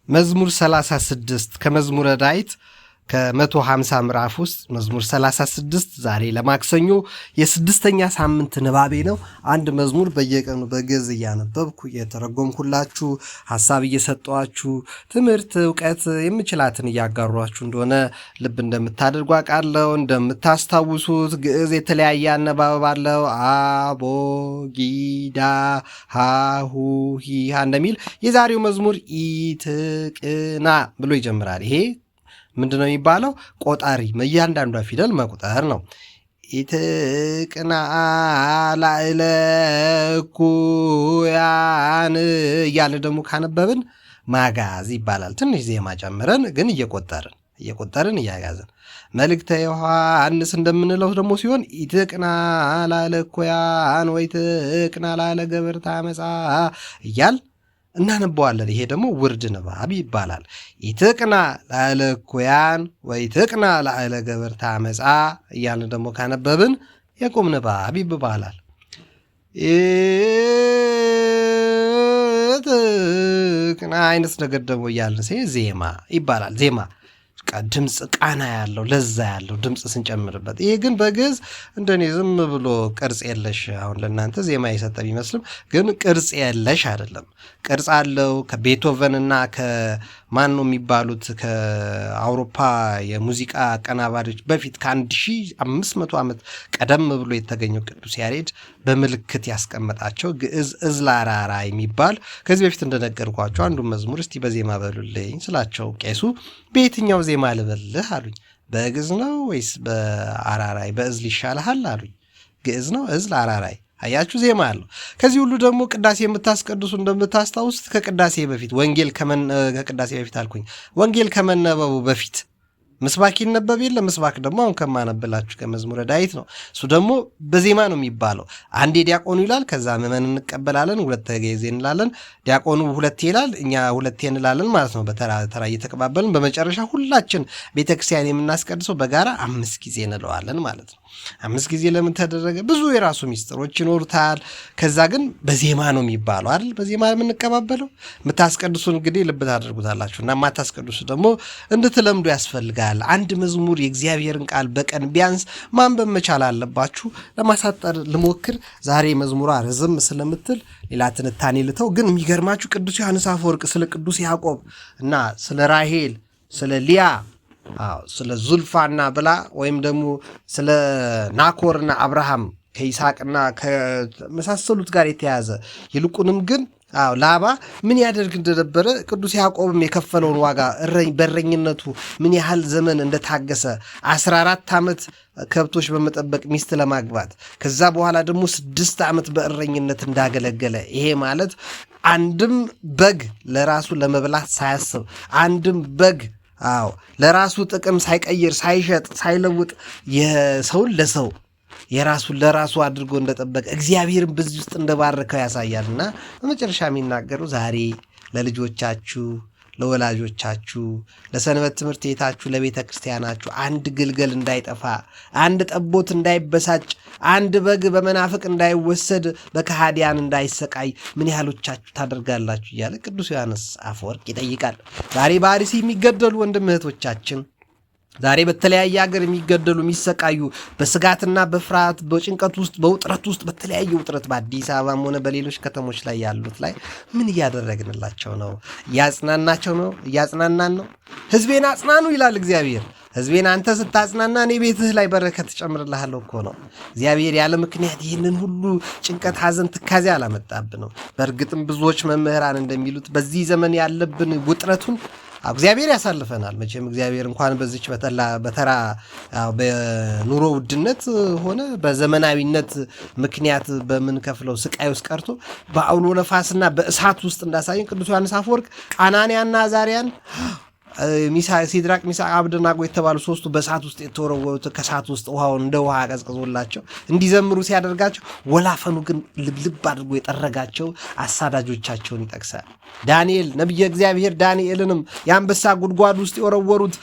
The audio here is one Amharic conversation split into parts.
መዝሙር 36 ከመዝሙረ ዳዊት ከ150 ምዕራፍ ውስጥ መዝሙር 36 ዛሬ ለማክሰኞ የስድስተኛ ሳምንት ንባቤ ነው። አንድ መዝሙር በየቀኑ በግዕዝ እያነበብኩ እየተረጎምኩላችሁ ሐሳብ እየሰጠኋችሁ ትምህርት እውቀት የምችላትን እያጋሯችሁ እንደሆነ ልብ እንደምታደርጉ አውቃለሁ። እንደምታስታውሱት ግዕዝ የተለያየ አነባበብ አለው። አቦ ጊዳ ሃሁ ሂሃ እንደሚል የዛሬው መዝሙር ኢትቅና ብሎ ይጀምራል። ይሄ ምንድነው የሚባለው? ቆጣሪ እያንዳንዷ ፊደል መቁጠር ነው። ኢትቅና ላዕለ ኩያን እያለ ደግሞ ካነበብን ማጋዝ ይባላል። ትንሽ ዜማ ጨምረን ግን እየቆጠርን እያጋዝን መልእክተ ዮሐንስ እንደምንለው ደግሞ ሲሆን ኢትቅና ላዕለ ኩያን ወይ ኢትቅና ላዕለ ገበርተ አመፃ እያል እናነበዋለን። ይሄ ደግሞ ውርድ ንባብ ይባላል። ኢትቅና ላዕለ ኩያን ወይ ኢትቅና ላዕለ ገበርተ አመፃ እያልን ደግሞ ካነበብን የቁም ንባብ ይባላል። ኢትቅና አይነት ነገር ደግሞ እያልን ዜማ ይባላል። ዜማ ድምፅ ቃና ያለው ለዛ ያለው ድምፅ ስንጨምርበት። ይሄ ግን በግዕዝ እንደኔ ዝም ብሎ ቅርጽ የለሽ አሁን ለእናንተ ዜማ የሰጠ ቢመስልም ግን ቅርጽ የለሽ አይደለም። ቅርጽ አለው። ከቤቶቨንና ከማን ነው የሚባሉት ከአውሮፓ የሙዚቃ አቀናባሪዎች በፊት ከ1500 ዓመት ቀደም ብሎ የተገኘው ቅዱስ ያሬድ በምልክት ያስቀመጣቸው ግዕዝ እዝላራራ የሚባል ከዚህ በፊት እንደነገርኳቸው አንዱ መዝሙር እስቲ በዜማ በሉልኝ ስላቸው ቄሱ በየትኛው ዜማ ልበልህ አሉኝ። በግዕዝ ነው ወይስ በአራራይ? በእዝል ይሻልሃል አሉኝ። ግዕዝ ነው እዝል አራራይ። አያችሁ ዜማ አለው። ከዚህ ሁሉ ደግሞ ቅዳሴ የምታስቀድሱ እንደምታስታውሱት ከቅዳሴ በፊት ወንጌል ከመነበቡ በፊት ምስባክ ይነበብ የለ። ምስባክ ደግሞ አሁን ከማነብላችሁ ከመዝሙረ ዳዊት ነው። እሱ ደግሞ በዜማ ነው የሚባለው። አንዴ ዲያቆኑ ይላል፣ ከዛ ምዕመን እንቀበላለን፣ ሁለት ጊዜ እንላለን። ዲያቆኑ ሁለቴ ይላል፣ እኛ ሁለቴ እንላለን ማለት ነው። በተራ እየተቀባበልን በመጨረሻ ሁላችን ቤተክርስቲያን የምናስቀድሰው በጋራ 5 ጊዜ እንለዋለን ማለት ነው። 5 ጊዜ ለምን ተደረገ? ብዙ የራሱ ሚስጥሮች ይኖሩታል። ከዛ ግን በዜማ ነው የሚባለው አይደል? በዜማ የምንቀባበለው። የምታስቀድሱ እንግዲህ ልብ ታደርጉታላችሁ እና የማታስቀድሱ ደግሞ እንድትለምዱ ያስፈልጋል። አንድ መዝሙር የእግዚአብሔርን ቃል በቀን ቢያንስ ማንበብ መቻል አለባችሁ። ለማሳጠር ልሞክር። ዛሬ መዝሙሯ ረዘም ስለምትል ሌላ ትንታኔ ልተው። ግን የሚገርማችሁ ቅዱስ ዮሐንስ አፈወርቅ ስለ ቅዱስ ያዕቆብ እና ስለ ራሄል፣ ስለ ሊያ፣ ስለ ዙልፋና ብላ ወይም ደግሞ ስለ ናኮርና አብርሃም ከይስሐቅና ከመሳሰሉት ጋር የተያዘ ይልቁንም ግን ላባ ምን ያደርግ እንደነበረ ቅዱስ ያዕቆብም የከፈለውን ዋጋ በረኝነቱ ምን ያህል ዘመን እንደታገሰ 14 ዓመት ከብቶች በመጠበቅ ሚስት ለማግባት ከዛ በኋላ ደግሞ 6 ዓመት በእረኝነት እንዳገለገለ። ይሄ ማለት አንድም በግ ለራሱ ለመብላት ሳያስብ አንድም በግ ለራሱ ጥቅም ሳይቀይር ሳይሸጥ ሳይለውጥ የሰውን ለሰው የራሱን ለራሱ አድርጎ እንደጠበቀ እግዚአብሔርን በዚህ ውስጥ እንደባረከው ያሳያልና በመጨረሻ የሚናገሩ ዛሬ ለልጆቻችሁ፣ ለወላጆቻችሁ፣ ለሰንበት ትምህርት ቤታችሁ፣ ለቤተ ክርስቲያናችሁ አንድ ግልገል እንዳይጠፋ፣ አንድ ጠቦት እንዳይበሳጭ፣ አንድ በግ በመናፍቅ እንዳይወሰድ፣ በከሃዲያን እንዳይሰቃይ ምን ያህሎቻችሁ ታደርጋላችሁ እያለ ቅዱስ ዮሐንስ አፈወርቅ ይጠይቃል። ዛሬ በአርሲ የሚገደሉ ወንድም እህቶቻችን፣ ዛሬ በተለያየ ሀገር የሚገደሉ የሚሰቃዩ በስጋትና በፍርሃት በጭንቀት ውስጥ በውጥረት ውስጥ በተለያየ ውጥረት በአዲስ አበባም ሆነ በሌሎች ከተሞች ላይ ያሉት ላይ ምን እያደረግንላቸው ነው? እያጽናናቸው ነው? እያጽናናን ነው? ሕዝቤን አጽናኑ ይላል እግዚአብሔር። ሕዝቤን አንተ ስታጽናና እኔ ቤትህ ላይ በረከት ጨምርልሃለሁ እኮ ነው። እግዚአብሔር ያለ ምክንያት ይህንን ሁሉ ጭንቀት፣ ሐዘን፣ ትካዜ አላመጣብንም። በእርግጥም ብዙዎች መምህራን እንደሚሉት በዚህ ዘመን ያለብን ውጥረቱን እግዚአብሔር ያሳልፈናል። መቼም እግዚአብሔር እንኳን በዚች በተራ በኑሮ ውድነት ሆነ በዘመናዊነት ምክንያት በምንከፍለው ስቃይ ውስጥ ቀርቶ በአውሎ ነፋስና በእሳት ውስጥ እንዳሳየን ቅዱስ ዮሐንስ አፈወርቅ አናንያና አዛርያን ሲድራቅ ሚሳቅ አብደናጎ የተባሉ ሶስቱ በእሳት ውስጥ የተወረወሩት ከእሳት ውስጥ ውሃውን እንደ ውሃ ቀዝቅዞላቸው እንዲዘምሩ ሲያደርጋቸው ወላፈኑ ግን ልብልብ አድርጎ የጠረጋቸው አሳዳጆቻቸውን ይጠቅሳል። ዳንኤል ነቢየ እግዚአብሔር ዳንኤልንም የአንበሳ ጉድጓድ ውስጥ የወረወሩት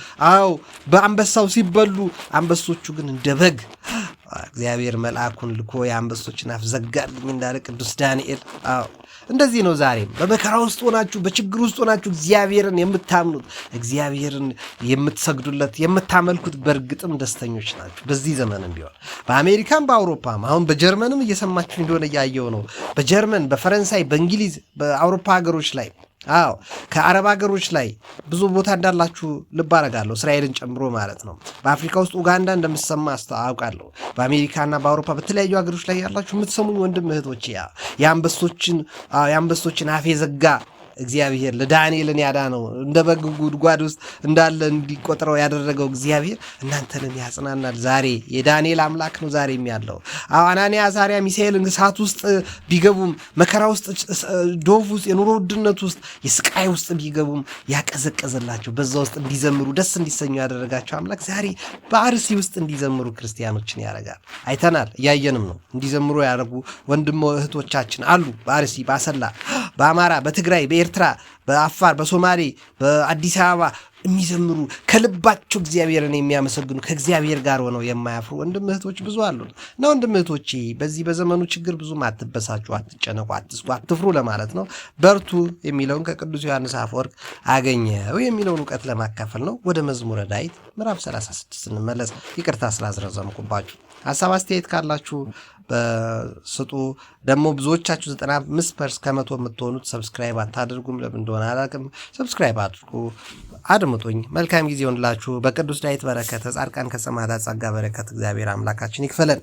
በአንበሳው ሲበሉ አንበሶቹ ግን እንደ በግ እግዚአብሔር መልአኩን ልኮ የአንበሶችን አፍ ዘጋልኝ እንዳለ ቅዱስ ዳንኤል እንደዚህ ነው ዛሬም በመከራ ውስጥ ሆናችሁ በችግር ውስጥ ሆናችሁ እግዚአብሔርን የምታምኑት እግዚአብሔርን የምትሰግዱለት የምታመልኩት በእርግጥም ደስተኞች ናችሁ። በዚህ ዘመንም ቢሆን በአሜሪካም በአውሮፓም አሁን በጀርመንም እየሰማችሁ እንደሆነ እያየው ነው። በጀርመን በፈረንሳይ በእንግሊዝ በአውሮፓ ሀገሮች ላይ ከአረብ ሀገሮች ላይ ብዙ ቦታ እንዳላችሁ ልብ አደርጋለሁ፣ እስራኤልን ጨምሮ ማለት ነው። በአፍሪካ ውስጥ ኡጋንዳ እንደምትሰማ አውቃለሁ። በአሜሪካና በአውሮፓ በተለያዩ ሀገሮች ላይ ያላችሁ የምትሰሙኝ ወንድም እህቶች የአንበሶችን አፍ የዘጋ እግዚአብሔር ለዳንኤልን ያዳነው እንደ በግ ጉድጓድ ውስጥ እንዳለ እንዲቆጥረው ያደረገው እግዚአብሔር እናንተንም ያጽናናል። ዛሬ የዳንኤል አምላክ ነው ዛሬም ያለው። አናንያ አዛርያ ሚሳኤል እሳት ውስጥ ቢገቡም መከራ ውስጥ ዶፍ ውስጥ የኑሮ ውድነት ውስጥ የስቃይ ውስጥ ቢገቡም ያቀዘቀዘላቸው በዛ ውስጥ እንዲዘምሩ ደስ እንዲሰኙ ያደረጋቸው አምላክ ዛሬ በአርሲ ውስጥ እንዲዘምሩ ክርስቲያኖችን ያደርጋል። አይተናል፣ እያየንም ነው። እንዲዘምሩ ያደረጉ ወንድሞ እህቶቻችን አሉ። በአርሲ በአሰላ በአማራ በትግራይ በኤርትራ በአፋር በሶማሌ በአዲስ አበባ የሚዘምሩ ከልባቸው እግዚአብሔርን የሚያመሰግኑ ከእግዚአብሔር ጋር ሆነው የማያፍሩ ወንድም እህቶች ብዙ አሉ እና ወንድም እህቶቼ በዚህ በዘመኑ ችግር ብዙም አትበሳጩ፣ አትጨነቁ፣ አትስጉ፣ አትፍሩ ለማለት ነው። በርቱ የሚለውን ከቅዱስ ዮሐንስ አፈወርቅ አገኘው የሚለውን እውቀት ለማካፈል ነው። ወደ መዝሙረ ዳዊት ምዕራፍ 36 እንመለስ። ይቅርታ ስላዝረዘምኩባችሁ። ሀሳብ አስተያየት ካላችሁ በስጡ። ደግሞ ብዙዎቻችሁ 95% የምትሆኑት ሰብስክራይብ አታደርጉም። ለምን እንደሆነ አላውቅም። ሰብስክራይብ አድርጉ፣ አድምጡኝ። መልካም ጊዜ ይሁንላችሁ። በቅዱስ ዳዊት በረከተ ጻድቃን ከሰማዕታት ጸጋ በረከት እግዚአብሔር አምላካችን ይክፈለን።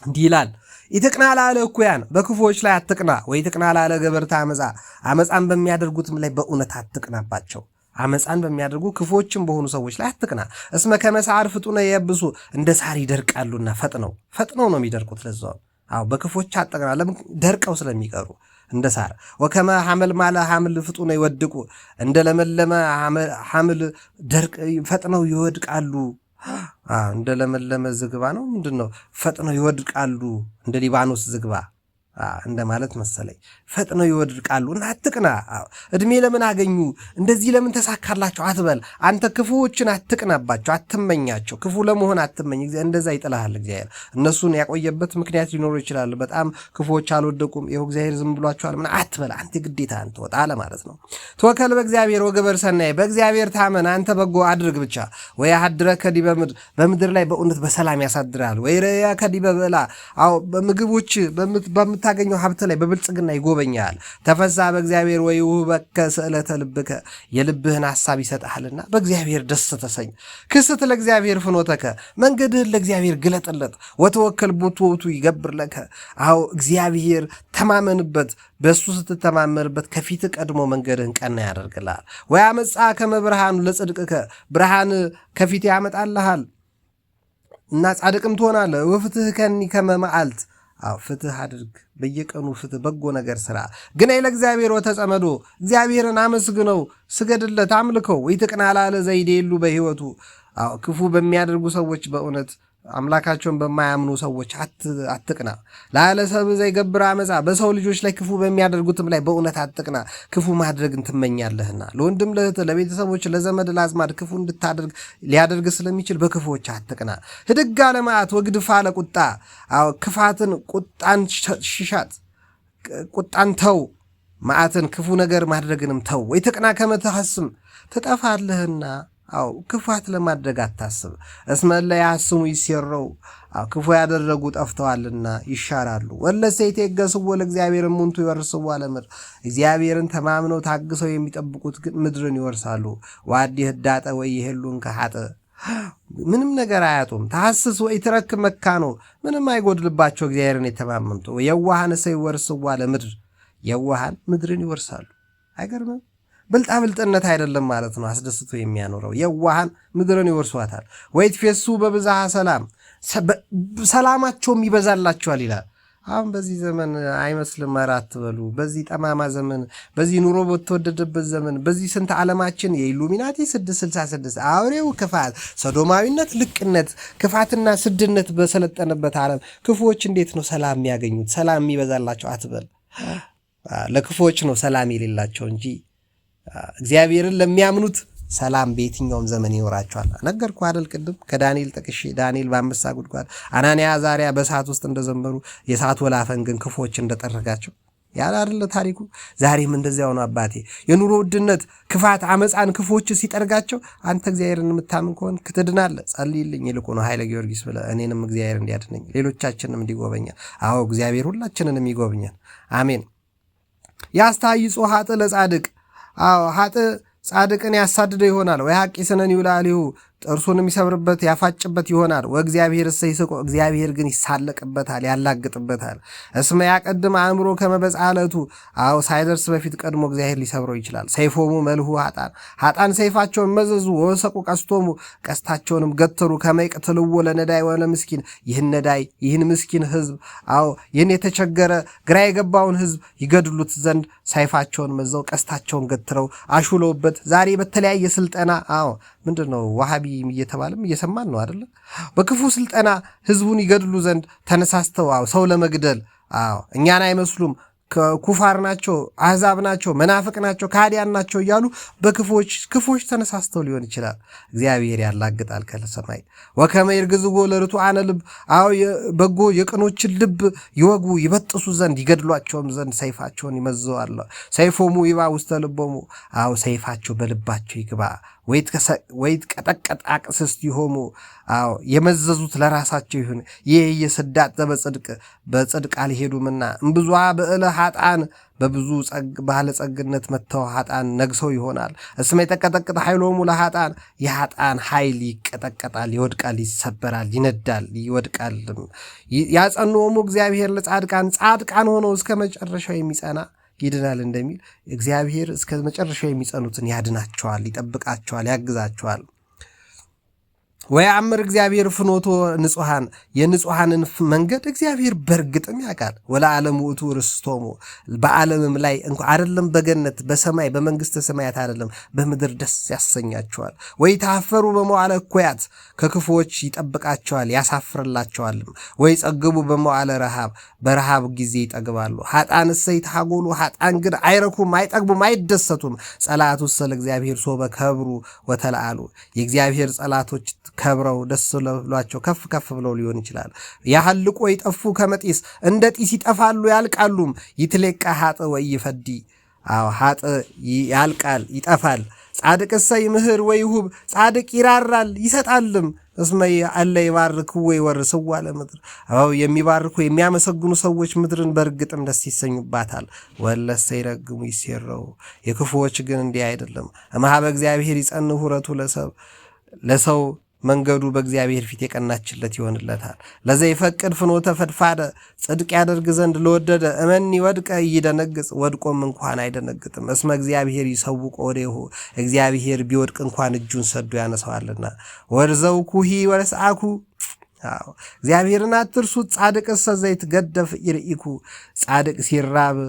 እንዲህ ይላል፣ ይትቅና ላለ እኩያን በክፉዎች ላይ አትቅና፣ ወይ ትቅና ላለ ገበርተ አመፃ፣ አመፃን በሚያደርጉትም ላይ በእውነት አትቅናባቸው። አመፃን በሚያደርጉ ክፉዎችም በሆኑ ሰዎች ላይ አትቅና። እስመ ከመሳር ፍጡነ የብሱ እንደ ሳር ይደርቃሉና ፈጥነው ነው የሚደርቁት። ለዛው በክፎች አትቅና። ለምን? ደርቀው ስለሚቀሩ እንደ ሳር። ወከመ ሐመል ማለ ሐምል ፍጡነ ይወድቁ እንደ ለመለመ ሐምል ደርቅ ፈጥነው ይወድቃሉ። እንደ ለመለመ ዝግባ ነው ምንድነው? ፈጥነው ይወድቃሉ እንደ ሊባኖስ ዝግባ እንደማለት መሰለኝ። ፈጥነው ይወድቃሉ እና አትቅና። እድሜ ለምን አገኙ እንደዚህ ለምን ተሳካላቸው አትበል። አንተ ክፉዎችን አትቅናባቸው፣ አትመኛቸው። ክፉ ለመሆን አትመኝ፣ እንደዛ ይጥልሃል እግዚአብሔር። እነሱን ያቆየበት ምክንያት ሊኖሩ ይችላል። በጣም ክፉዎች አልወደቁም፣ ይኸው እግዚአብሔር ዝም ብሏቸዋል ምን አትበል። አንተ ግዴታ አንተ ወጣ ለማለት ነው። ተወከል በእግዚአብሔር ወገበር ሰናይ፣ በእግዚአብሔር ታመን አንተ በጎ አድርግ ብቻ። ወይ አድረከ ዲበ ምድር፣ በምድር ላይ በእውነት በሰላም ያሳድራል። ወይ ረያከ ዲበ ብላ፣ በምግቦች በምታገኘው ሀብት ላይ በብልጽግና ይጎበኛል። ተፈሳ በእግዚአብሔር ወይ ውህበከ ስእለተ ልብከ፣ የልብህን ሐሳብ ይሰጥሃልና በእግዚአብሔር ደስ ተሰኝ። ክስት ለእግዚአብሔር ፍኖተከ፣ መንገድህን ለእግዚአብሔር ግለጥለት። ወተወከል ቦቱ ይገብር ለከ፣ እግዚአብሔር ተማመንበት። በእሱ ስትተማመንበት ከፊት ቀድሞ መንገድህን ቀና ያደርግልሃል። ወይ አመፃ ከመ ብርሃኑ ለጽድቅከ፣ ብርሃን ከፊት ያመጣልሃል እና ጻድቅም ትሆናለህ። ወፍትህ ከኒ ከመ መዓልት፣ ፍትህ አድርግ በየቀኑ ፍትህ፣ በጎ ነገር ስራ። ግን ለእግዚአብሔር ወተጸመዶ፣ እግዚአብሔርን አመስግነው፣ ስገድለት፣ አምልከው። ወይትቅና ላለ ዘይዴሉ በሕይወቱ፣ ክፉ በሚያደርጉ ሰዎች በእውነት አምላካቸውን በማያምኑ ሰዎች አትቅና። ላለ ሰብ ዘይገብር አመፃ፣ በሰው ልጆች ላይ ክፉ በሚያደርጉትም ላይ በእውነት አትቅና። ክፉ ማድረግን ትመኛለህና ለወንድም ለእህት፣ ለቤተሰቦች፣ ለዘመድ ለአዝማድ ክፉ እንድታደርግ ሊያደርግ ስለሚችል በክፉዎች አትቅና። ህድጋ ለመዓት ወግድፋ ለቁጣ፣ ክፋትን ቁጣን ሽሻት፣ ቁጣን ተው፣ መዓትን ክፉ ነገር ማድረግንም ተው። ወይትቅና ከመ ትሐስም፣ ትጠፋለህና ክፋት ለማድረግ አታስብ። እስመ እለ ያሐስሙ ይሴረው፣ ክፉ ያደረጉ ጠፍተዋልና ይሻራሉ። ወለሰ ይትገሥጽዎ ለእግዚአብሔር እሙንቱ ይወርስዎ ለምድር፣ እግዚአብሔርን ተማምነው ታግሰው የሚጠብቁት ግን ምድርን ይወርሳሉ። ዋዲ ህዳጠ ወይ ይሄሉን ከሐጠ፣ ምንም ነገር አያጡም። ተሐስስ ወይ ትረክብ መካኖ፣ ምንም አይጎድልባቸው እግዚአብሔርን የተማመኑት። የዋሃን ሰው ይወርስዎ ለምድር፣ የዋሃን ምድርን ይወርሳሉ። አይገርምም? ብልጣብልጥነት አይደለም ማለት ነው አስደስቶ የሚያኖረው። የዋሃን ምድርን ይወርሷታል። ወይትፌሱ በብዝሃ ሰላም፣ ሰላማቸውም ይበዛላቸዋል ይላል። አሁን በዚህ ዘመን አይመስልም ኧረ አትበሉ። በዚህ ጠማማ ዘመን፣ በዚህ ኑሮ በተወደደበት ዘመን፣ በዚህ ስንት ዓለማችን የኢሉሚናቲ 666 አውሬው ክፋት፣ ሰዶማዊነት፣ ልቅነት፣ ክፋትና ስድነት በሰለጠነበት ዓለም ክፉዎች እንዴት ነው ሰላም የሚያገኙት? ሰላም የሚበዛላቸው አትበል። ለክፉዎች ነው ሰላም የሌላቸው እንጂ እግዚአብሔርን ለሚያምኑት ሰላም በየትኛውም ዘመን ይኖራቸዋል። ነገርኩ አይደል ቅድም ከዳንኤል ጠቅሼ፣ ዳንኤል በአንበሳ ጉድጓድ፣ አናንያ አዛርያ በእሳት ውስጥ እንደዘመሩ የእሳት ወላፈን ግን ክፉዎች እንደጠረጋቸው ያለ አይደለ ታሪኩ? ዛሬም እንደዚያው ነው አባቴ። የኑሮ ውድነት፣ ክፋት፣ አመፃን ክፎች ሲጠርጋቸው አንተ እግዚአብሔርን የምታምን ከሆን ክትድናለህ። ጸልይልኝ ይልቁ ነው ኃይለ ጊዮርጊስ ብለህ እኔንም እግዚአብሔር እንዲያድነኝ ሌሎቻችንም እንዲጎበኛል። አዎ እግዚአብሔር ሁላችንንም ይጎብኛል። አሜን። ያስተሃይጾ ኃጥእ ለጻድቅ። አዎ ኃጥእ ጻድቅን ያሳድደው ይሆናል። ወይ ሐቂ ስነን ይውላሊሁ ጥርሱንም ይሰብርበት ያፋጭበት ይሆናል። ወእግዚአብሔር እሰ ይስቆ እግዚአብሔር ግን ይሳለቅበታል ያላግጥበታል። እስመ ያቀድም አእምሮ ከመበጻለቱ አዎ ሳይደርስ በፊት ቀድሞ እግዚአብሔር ሊሰብረው ይችላል። ሰይፎሙ መልሁ ኃጣን ሰይፋቸውን መዘዙ ወሰቁ ቀስቶሙ ቀስታቸውንም ገተሩ። ከመይቅትልዎ ለነዳይ ወለ ምስኪን ይህን ምስኪን ህዝብ አዎ ይህን የተቸገረ ግራ የገባውን ህዝብ ይገድሉት ዘንድ ሰይፋቸውን መዘው ቀስታቸውን ገትረው አሹለውበት ዛሬ በተለያየ ስልጠና አዎ ምንድን ነው ዋሃቢ እየተባለም እየሰማን ነው አይደለ? በክፉ ስልጠና ህዝቡን ይገድሉ ዘንድ ተነሳስተው ሰው ለመግደል እኛን አይመስሉም ኩፋር ናቸው፣ አሕዛብ ናቸው፣ መናፍቅ ናቸው፣ ካዲያን ናቸው እያሉ በክፎች ተነሳስተው ሊሆን ይችላል። እግዚአብሔር ያላግጣል ከሰማይ። ወከመ ይርግዝዎ ለርቱዓነ ልብ በጎ የቅኖችን ልብ ይወጉ ይበጥሱ ዘንድ ይገድሏቸውም ዘንድ ሰይፋቸውን ይመዘዋል። ሰይፎሙ ይባ ውስተ ልቦሙ ሰይፋቸው በልባቸው ይግባ። ወይት ቀጠቀጥ አቅስስት ይሆሙ የመዘዙት ለራሳቸው ይሁን። ይህ የስዳት በጽድቅ አልሄዱምና እምብዙኃ ብዕለ ኃጣን በብዙ ባለጸግነት መጥተው ኃጣን ነግሰው ይሆናል። እስመ የተቀጠቅጥ ኃይሎሙ ለኃጣን የኃጣን ኃይል ይቀጠቀጣል፣ ይወድቃል፣ ይሰበራል፣ ይነዳል፣ ይወድቃል። ያጸንዖሙ እግዚአብሔር ጻድቃን ሆነው እስከ መጨረሻው የሚጸና ይድናል እንደሚል እግዚአብሔር እስከ መጨረሻው የሚጸኑትን ያድናቸዋል፣ ይጠብቃቸዋል፣ ያግዛቸዋል። ወያእምር እግዚአብሔር ፍኖቶ ንጹሐን የንጹሐንን መንገድ እግዚአብሔር በርግጥም ያውቃል። ወለዓለም ውእቱ ርስቶሙ በዓለምም ላይ እንኳ አይደለም በገነት በሰማይ በመንግስተ ሰማያት አይደለም በምድር ደስ ያሰኛቸዋል። ወይ ታፈሩ በመዋዕለ እኩያት ከክፉዎች ይጠብቃቸዋል ያሳፍርላቸዋልም። ወይ ጸግቡ በመዋዕለ ረሃብ በረሃብ ጊዜ ይጠግባሉ። ኃጣን እሰይ ይትሐጎሉ ኃጣን ግን አይረኩም አይጠግቡም አይደሰቱም። ጸላቱሰ ለእግዚአብሔር ሶበ ከብሩ ወተለአሉ የእግዚአብሔር ጸላቶች ከብረው ደስ ብሏቸው ከፍ ከፍ ብለው ሊሆን ይችላል። ያህልቆ ይጠፉ ከመጢስ እንደ ጢስ ይጠፋሉ ያልቃሉም። ይትሌቃ ኃጥእ ወይ ይፈዲ ኃጥእ ያልቃል ይጠፋል። ጻድቅ እሰይ ምህር ወይ ሁብ ጻድቅ ይራራል ይሰጣልም። እስመ አለ ይባርክ ወይ ወርስዋ ለምድር የሚባርኩ የሚያመሰግኑ ሰዎች ምድርን በእርግጥም ደስ ይሰኙባታል። ወለሰ ይረግሙ ይሴረው የክፉዎች ግን እንዲህ አይደለም። እምኀበ እግዚአብሔር ይጸንዕ ሑረቱ ለሰው መንገዱ በእግዚአብሔር ፊት የቀናችለት ይሆንለታል። ለዘይፈቅድ ፍኖተ ፈድፋደ ጽድቅ ያደርግ ዘንድ ለወደደ እመኒ ወድቀ ይደነግጽ ወድቆም እንኳን አይደነግጥም። እስመ እግዚአብሔር ይሰውቆ ወዴሁ እግዚአብሔር ቢወድቅ እንኳን እጁን ሰዶ ያነሳዋልና። ወርዘው ኩሂ ወረስአኩ እግዚአብሔርን አትርሱት። ጻድቅ እሰ ዘይትገደፍ ይርኢኩ ጻድቅ ሲራብ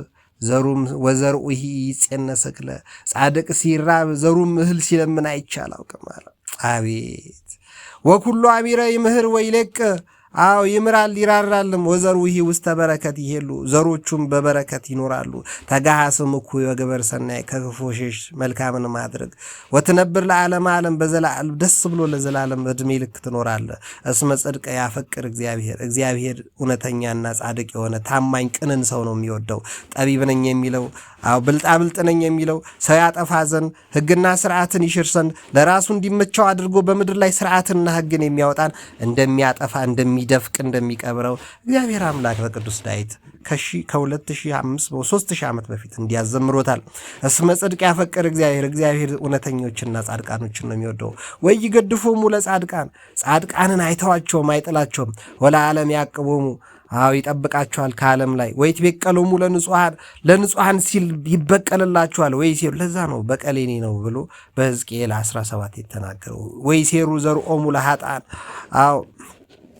ዘሩም ወዘርኡሂ ይጼነስ እክለ ጻድቅ ሲራብ ዘሩም እህል ሲለምን አይቻል አውቅም አለ። አቤት ወኩሎ አሚረ ይምህር ወይለቅ ይምራል ይራራልም። ወዘርኡሂ ውስተ በረከት ይሄሉ ዘሮቹም በበረከት ይኖራሉ። ተጋሃስም እኩይ ወገበር ሰናይ ከክፉ ሸሽ መልካምን ማድረግ ወትነብር ለዓለም ዓለም በዘላለም ደስ ብሎ ለዘላለም ዕድሜ ልክ ትኖራለህ። እስመ ጽድቀ ያፈቅር እግዚአብሔር እውነተኛና ጻድቅ የሆነ ታማኝ ቅንን ሰው ነው የሚወደው። ጠቢብ ነኝ የሚለው ብልጣብልጥ ነኝ የሚለው ሰው ያጠፋ ዘንድ ሕግና ስርዓትን ይሽር ዘንድ ለራሱ እንዲመቸው አድርጎ በምድር ላይ ስርዓትና ሕግን የሚያወጣን እንደሚያጠፋ እንደሚደፍቅ እንደሚቀብረው እግዚአብሔር አምላክ በቅዱስ ዳዊት ከ2500-3000 ዓመት በፊት እንዲያዘምሮታል። እስመ ጽድቅ ያፈቅር እግዚአብሔር እውነተኞችና ጻድቃኖችን ነው የሚወደው። ወይ ይገድፎሙ ጻድቃንን አይተዋቸውም አይጥላቸውም። ወለዓለም ያቅቦሙ ይጠብቃቸዋል ከዓለም ላይ። ወይ ትበቀሎሙ ለንጹሐን ሲል ይበቀልላቸዋል። ወይ ሴሩ ለዛ ነው በቀሌኔ ነው ብሎ በሕዝቅኤል 17 የተናገረው። ወይ ሴሩ ዘርኦሙ ለኃጥአን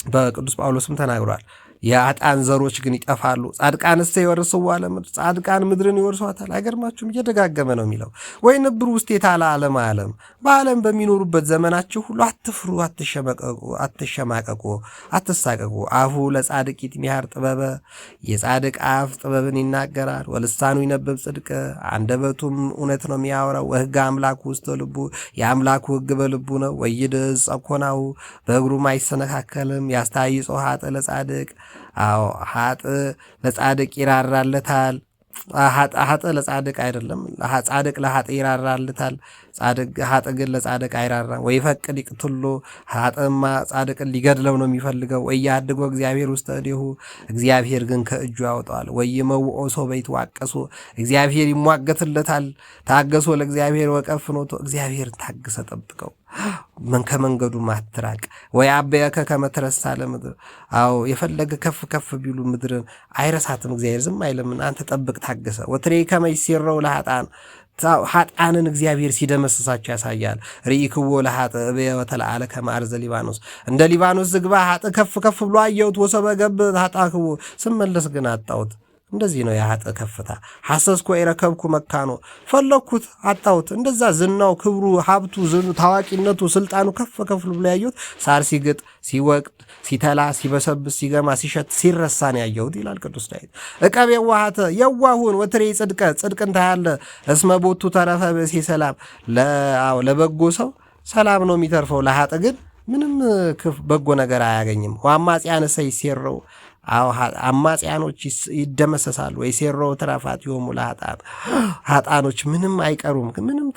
በቅዱስ ጳውሎስም ተናግሯል። የኃጥአን ዘሮች ግን ይጠፋሉ። ጻድቃንስ ይወርስዋ ለምድር ጻድቃን ምድርን ይወርሷታል። አይገርማችሁም? እየደጋገመ ነው የሚለው። ወይ ንብሩ ውስቴታ ለዓለም ዓለም በዓለም በሚኖሩበት ዘመናችሁ ሁሉ አትፍሩ፣ አትሸማቀቁ፣ አትሳቀቁ። አፉ ለጻድቅ ይትሚሃር ጥበበ የጻድቅ አፍ ጥበብን ይናገራል። ወልሳኑ ይነበብ ጽድቅ አንደበቱም እውነት ነው የሚያወራው። ወሕገ አምላኩ ውስተ ልቡ የአምላኩ ሕግ በልቡ ነው። ወይድህስ ጸኮናሁ በእግሩም አይሰነካከልም። ያስተሃይጾ ኃጥእ ለጻድቅ ኃጥእ ለጻድቅ ይራራለታል። ሀጥ ለጻድቅ አይደለም። ጻድቅ ለሀጥ ይራራልታል፣ ሀጥ ግን ለጻድቅ አይራራም። ወይ ፈቅድ ይቅትሎ ሀጥማ ጻድቅን ሊገድለው ነው የሚፈልገው። ወይ ያድጎ እግዚአብሔር ውስጥ እዲሁ እግዚአብሔር ግን ከእጁ ያወጣዋል። ወይ መውኦ ሰው በይት ዋቀሶ እግዚአብሔር ይሟገትለታል። ታገሶ ለእግዚአብሔር ወቀፍ ኖቶ እግዚአብሔር ታግሰ ጠብቀው ከመንገዱ ማትራቅ። ወይ አበያከ ከመትረሳ ለምድር አዎ የፈለገ ከፍ ከፍ ቢሉ ምድርን አይረሳትም እግዚአብሔር ዝም አይለምን። አንተ ጠብቅ ታገሰ። ወትሬ ከመይሲረው ለሀጣን ሀጣንን እግዚአብሔር ሲደመስሳቸው ያሳያል። ርኢክዎ ለሀጥ በተለአለ ከማርዘ ሊባኖስ እንደ ሊባኖስ ዝግባ ሀጥ ከፍ ከፍ ብሎ አየሁት። ወሰበ ገብ ሀጣክዎ ስመለስ ግን አጣሁት። እንደዚህ ነው የሀጥ ከፍታ። ሐሰስኮ የረከብኩ መካኖ ፈለኩት አጣሁት። እንደዛ ዝናው፣ ክብሩ፣ ሀብቱ፣ ታዋቂነቱ፣ ስልጣኑ ከፍ ከፍ ብሎ ያየሁት ሳር ሲግጥ፣ ሲወቅድ፣ ሲተላ፣ ሲበሰብስ፣ ሲገማ፣ ሲሸት፣ ሲረሳ ነው ያየሁት ይላል ቅዱስ ዳዊት። እቀብ የዋሃተ የዋሁን ወትሬ ጽድቅን ታያለ። እስመ ቦቱ ተረፈ ብእሴ ሰላም ለበጎ ሰው ሰላም ነው የሚተርፈው፣ ለሀጥ ግን ምንም በጎ ነገር አያገኝም። ወአማጽያን ይሴረው አማጽያኖች ይደመሰሳሉ። ወይ ሴሮ ትረፋት ይሆሙ ለሀጣን ሀጣኖች ምንም አይቀሩም፣ ምንም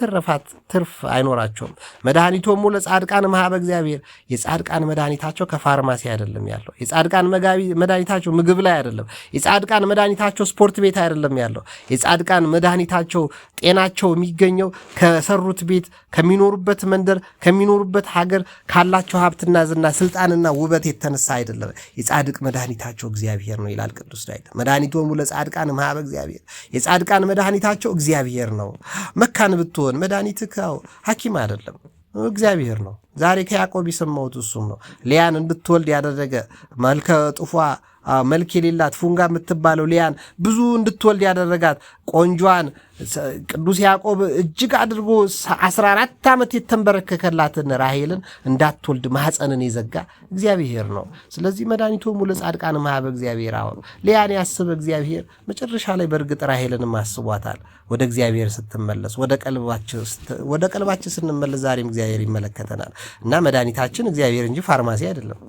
ትርፍ አይኖራቸውም። መድኃኒቶሙ ለጻድቃን መሀበ እግዚአብሔር የጻድቃን መድኃኒታቸው ከፋርማሲ አይደለም ያለው። የጻድቃን መድኃኒታቸው ምግብ ላይ አይደለም። የጻድቃን መድኃኒታቸው ስፖርት ቤት አይደለም ያለው። የጻድቃን መድኃኒታቸው ጤናቸው የሚገኘው ከሰሩት ቤት፣ ከሚኖሩበት መንደር፣ ከሚኖሩበት ሀገር ካላቸው ሀብትና ዝና፣ ስልጣንና ውበት የተነሳ አይደለም። የጻድቅ መድኃኒታቸው እግዚአብሔር ነው ይላል ቅዱስ ዳዊት። መድኃኒቶሙ ለጻድቃን መሀበ እግዚአብሔር የጻድቃን መድኃኒታቸው እግዚአብሔር ነው። መካን ብትሆን መድኃኒትህ ሐኪም አይደለም እግዚአብሔር ነው። ዛሬ ከያዕቆብ የሰማሁት እሱም ነው። ሊያን እንድትወልድ ያደረገ መልከ ጥፏ መልክ የሌላት ፉንጋ የምትባለው ሊያን ብዙ እንድትወልድ ያደረጋት ቆንጆዋን ቅዱስ ያዕቆብ እጅግ አድርጎ 14 ዓመት የተንበረከከላትን ራሔልን እንዳትወልድ ማኅፀንን የዘጋ እግዚአብሔር ነው። ስለዚህ መድኃኒቶሙ ለጻድቃን መሀበ እግዚአብሔር ሊያን ያስበ እግዚአብሔር መጨረሻ ላይ በእርግጥ ራሔልንም አስቧታል። ወደ እግዚአብሔር ስትመለስ ወደ ቀልባችን ስንመለስ ዛሬም እግዚአብሔር ይመለከተናል። እና መድኃኒታችን እግዚአብሔር እንጂ ፋርማሲ አይደለም።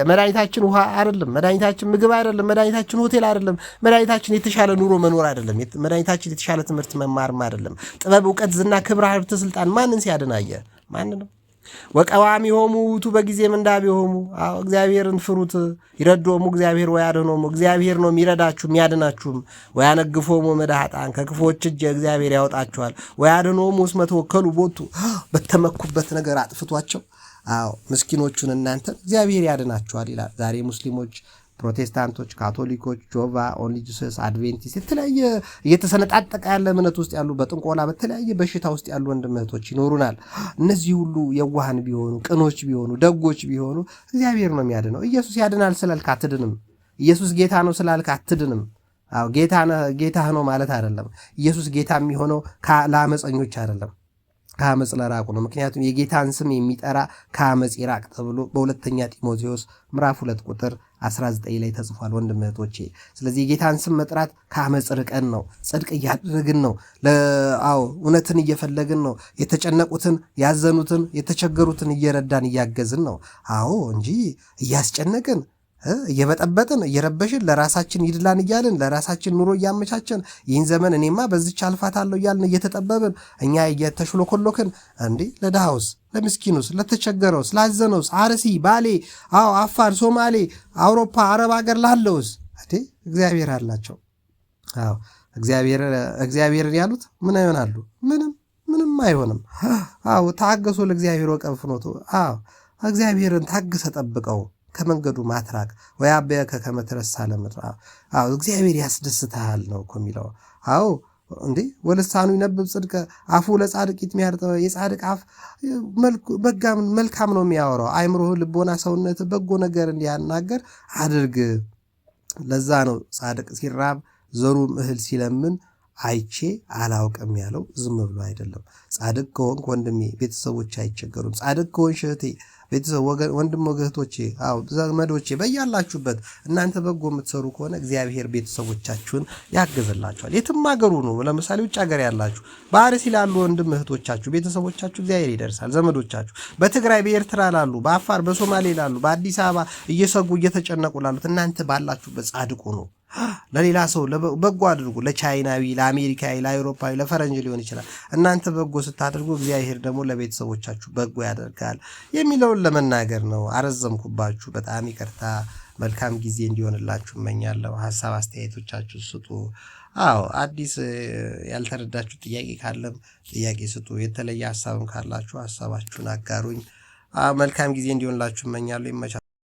መድኃኒታችን ውሃ አይደለም። መድኃኒታችን ምግብ አይደለም። መድኃኒታችን ሆቴል አይደለም። መድኃኒታችን የተሻለ ኑሮ መኖር አይደለም። መድኃኒታችን የተሻለ ትምህርት መማርም አይደለም። ጥበብ፣ እውቀት፣ ዝና፣ ክብር፣ ሀብት፣ ስልጣን ማንን ሲያድናየ ማንንም ወቀዋሚ ሆሙ ውቱ በጊዜ ምንዳብ ሆሙ እግዚአብሔርን ፍሩት ይረዶሙ እግዚአብሔር ወያድኅኖሙ እግዚአብሔር ነው የሚረዳችሁ የሚያድናችሁም። ወያነግፎሙ መድኃጣን ከክፎች እጅ እግዚአብሔር ያወጣችኋል። ወያድኅኖሙ እስመ ተወከሉ ቦቱ በተመኩበት ነገር አጥፍቷቸው ምስኪኖቹን እናንተን እግዚአብሔር ያድናችኋል ይላል። ዛሬ ሙስሊሞች፣ ፕሮቴስታንቶች፣ ካቶሊኮች፣ ጆቫ ኦንሊ ጂሰስ፣ አድቬንቲስት የተለያየ እየተሰነጣጠቀ ያለ እምነት ውስጥ ያሉ በጥንቆላ በተለያየ በሽታ ውስጥ ያሉ ወንድም እህቶች ይኖሩናል። እነዚህ ሁሉ የዋሃን ቢሆኑ ቅኖች ቢሆኑ ደጎች ቢሆኑ እግዚአብሔር ነው የሚያድነው። ኢየሱስ ያድናል ስላልክ አትድንም። ኢየሱስ ጌታ ነው ስላልክ አትድንም። ጌታ ነው ማለት አይደለም። ኢየሱስ ጌታ የሚሆነው ለአመፀኞች አይደለም፣ ከአመፅ ለራቁ ነው። ምክንያቱም የጌታን ስም የሚጠራ ከአመፅ ይራቅ ተብሎ በሁለተኛ ጢሞቴዎስ ምዕራፍ 2 ቁጥር 19 ላይ ተጽፏል ወንድም እህቶቼ። ስለዚህ የጌታን ስም መጥራት ከአመፅ ርቀን ነው፣ ጽድቅ እያደረግን ነው፣ እውነትን እየፈለግን ነው፣ የተጨነቁትን፣ ያዘኑትን፣ የተቸገሩትን እየረዳን እያገዝን ነው። እንጂ እያስጨነቅን እየበጠበጥን እየረበሽን ለራሳችን ይድላን እያልን ለራሳችን ኑሮ እያመቻቸን ይህን ዘመን እኔማ በዚች አልፋታለሁ እያልን እየተጠበብን እኛ እየተሽሎኮሎክን ለድሃውስ፣ ለምስኪኑስ፣ ለተቸገረውስ፣ ላዘነውስ፣ አርሲ፣ ባሌ፣ አፋር፣ ሶማሌ፣ አውሮፓ፣ አረብ ሀገር ላለውስ እግዚአብሔር አላቸው። እግዚአብሔርን ያሉት ምን ይሆናሉ? ምንም አይሆንም። ታገሶ ለእግዚአብሔር ወቀፍ ፍኖቶ እግዚአብሔርን ታግሰ ጠብቀው ከመንገዱ ማትራቅ። ወይ አበከ ከመትረሳ ለምድር እግዚአብሔር ያስደስታል ነው እኮ የሚለው። ወልሳኑ ይነብብ ጽድቀ አፉ ለጻድቅ ይትሚያርጠው የጻድቅ አፍ መልካም ነው የሚያወራው። አይምሮህ፣ ልቦና፣ ሰውነት በጎ ነገር እንዲያናገር አድርግ። ለዛ ነው ጻድቅ ሲራብ ዘሩም እህል ሲለምን አይቼ አላውቅም ያለው። ዝም ብሎ አይደለም። ጻድቅ ከሆንክ ወንድሜ ቤተሰቦች አይቸገሩም። ጻድቅ ከሆንሽ እህቴ ቤተሰብ ወንድም ወገቶቼ ዘመዶቼ በያላችሁበት እናንተ በጎ የምትሰሩ ከሆነ እግዚአብሔር ቤተሰቦቻችሁን ያግዝላችኋል። የትም ሀገሩ ነው። ለምሳሌ ውጭ ሀገር ያላችሁ በአርሲ ላሉ ወንድም እህቶቻችሁ ቤተሰቦቻችሁ እግዚአብሔር ይደርሳል። ዘመዶቻችሁ በትግራይ በኤርትራ ላሉ፣ በአፋር በሶማሌ ላሉ፣ በአዲስ አበባ እየሰጉ እየተጨነቁ ላሉት እናንተ ባላችሁበት ጻድቁ ነው። ለሌላ ሰው በጎ አድርጉ። ለቻይናዊ፣ ለአሜሪካዊ፣ ለአውሮፓዊ፣ ለፈረንጅ ሊሆን ይችላል። እናንተ በጎ ስታደርጉ እግዚአብሔር ደግሞ ለቤተሰቦቻችሁ በጎ ያደርጋል የሚለውን ለመናገር ነው። አረዘምኩባችሁ፣ በጣም ይቅርታ። መልካም ጊዜ እንዲሆንላችሁ እመኛለሁ። ሀሳብ አስተያየቶቻችሁ ስጡ። አዎ አዲስ ያልተረዳችሁ ጥያቄ ካለም ጥያቄ ስጡ። የተለየ ሀሳብም ካላችሁ ሀሳባችሁን አጋሩኝ። መልካም ጊዜ እንዲሆንላችሁ እመኛለሁ። ይመቻል።